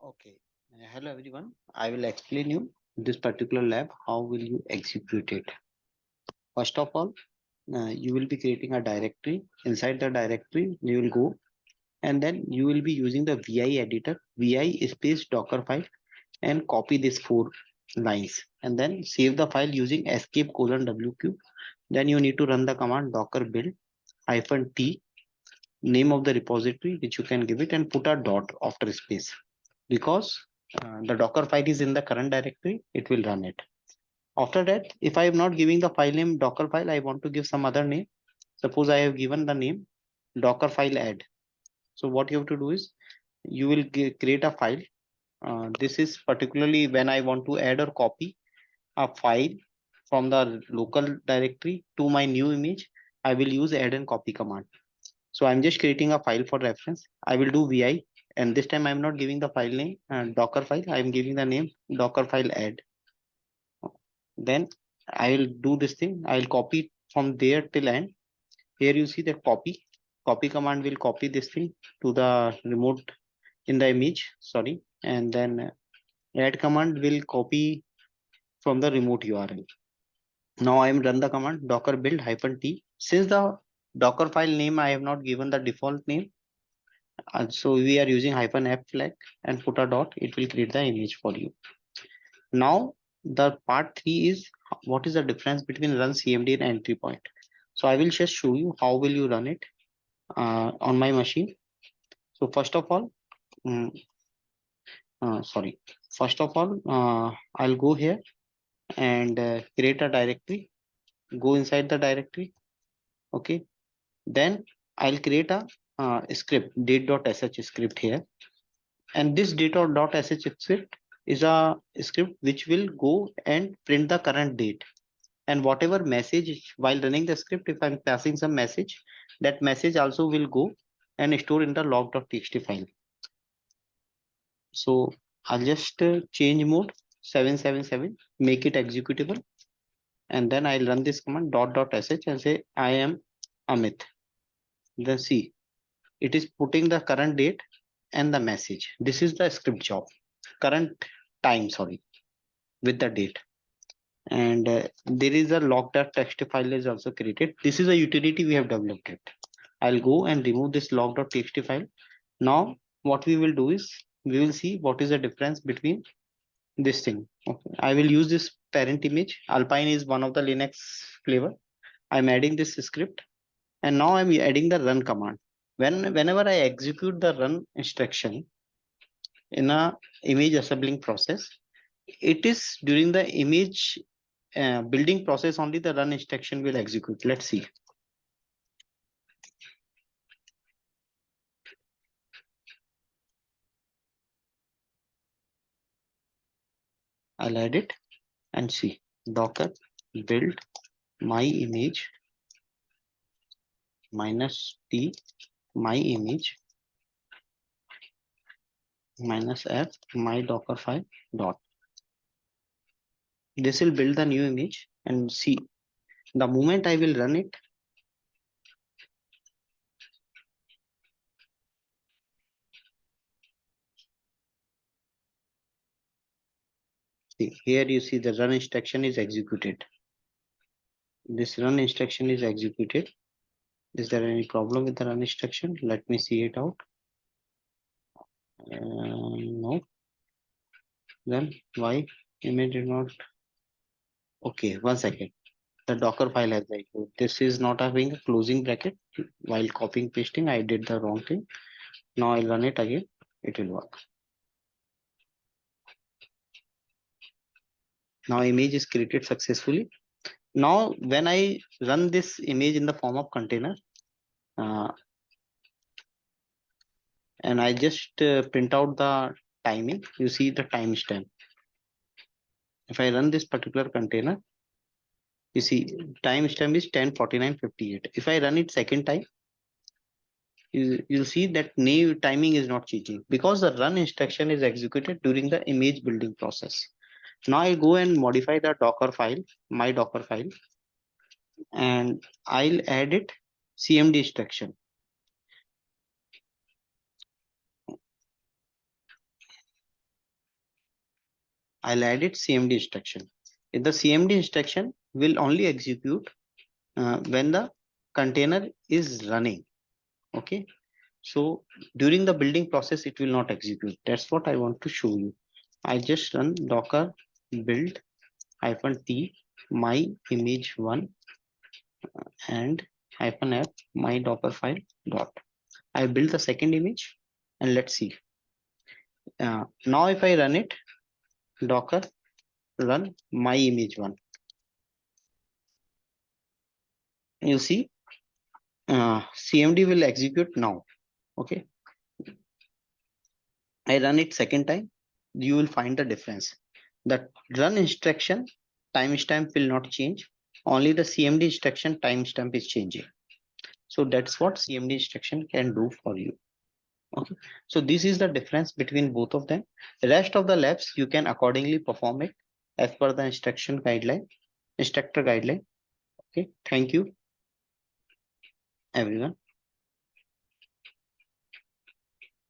Okay. Hello everyone. I will explain you this particular lab. How will you execute it? First of all, you will be creating a directory. Inside the directory, you will go and then you will be using the VI editor, VI space Docker file, and copy these 4 lines and then save the file using escape colon WQ. Then you need to run the command docker build hyphen T, name of the repository which you can give it, and put a dot after space because the Docker file is in the current directory, it will run it. After that, if I am not giving the file name Docker file, I want to give some other name. Suppose I have given the name Docker file add. So what you have to do is you will create a file. This is particularly when I want to add or copy a file from the local directory to my new image. I will use add and copy command. So I'm just creating a file for reference. I will do vi, and this time I'm not giving the file name Docker file. I'm giving the name Docker file add. Then I'll do this thing. I'll copy from there till end. Here you see the copy command will copy this thing to the remote in the image. Sorry, and then add command will copy from the remote URL. Now I am run the command docker build hyphen T. Since the Docker file name I have not given the default name, so we are using hyphen F flag and put a dot, it will create the image for you. Now the part 3 is what is the difference between run CMD and entry point. So I will just show you how will you run it on my machine. So first of all, mm, sorry, first of all, I'll go here and create a directory, go inside the directory. Okay, then I'll create a script date.sh script here, and this data.sh script is a script which will go and print the current date, and whatever message while running the script, if I'm passing some message, that message also will go and store in the log.txt file. So I'll just change mode 777, make it executable, and then I'll run this command dot.sh and say I am Amit. Then see, it is putting the current date and the message. This is the script job, current time, sorry, with the date. And there is a log.txt file is also created. This is a utility we have developed it. I'll go and remove this log.txt file. Now what we will do is we will see what is the difference between this thing. Okay, I will use this parent image. Alpine is one of the Linux flavor. I'm adding this script, and now I'm adding the run command. Whenever I execute the run instruction in a image assembling process, it is during the image building process only the run instruction will execute. Let's see. I'll add it and see docker build my image minus t my image minus f my docker file dot. This will build the new image, and see the moment I will run it, see here you see the run instruction is executed. This run instruction is executed. Is there any problem with the run instruction? Let me see it out. No. Then why image did not? Okay, 1 second. The Docker file has executed. This is not having a closing bracket. While copying pasting, I did the wrong thing. Now I'll run it again. It will work. Now image is created successfully. Now when I run this image in the form of container, uh, and I just print out the timing, you see the timestamp. If I run this particular container, you see timestamp is 10:49:58. If I run it second time, you'll see that new timing is not changing because the run instruction is executed during the image building process. Now I'll go and modify the Docker file, my Docker file, and I'll add it CMD instruction. I'll add it CMD instruction. If the CMD instruction will only execute when the container is running. Okay. So during the building process, it will not execute. That's what I want to show you. I just run docker build -t my image one and -f my docker file dot. I build the second image and let's see. Now if I run it, docker run my image one. You see, CMD will execute now. Okay. I run it second time. You will find the difference. The run instruction timestamp will not change. Only the CMD instruction timestamp is changing. So that's what CMD instruction can do for you. Okay. So this is the difference between both of them. The rest of the labs you can accordingly perform it as per the instructor guideline. Okay. Thank you, everyone.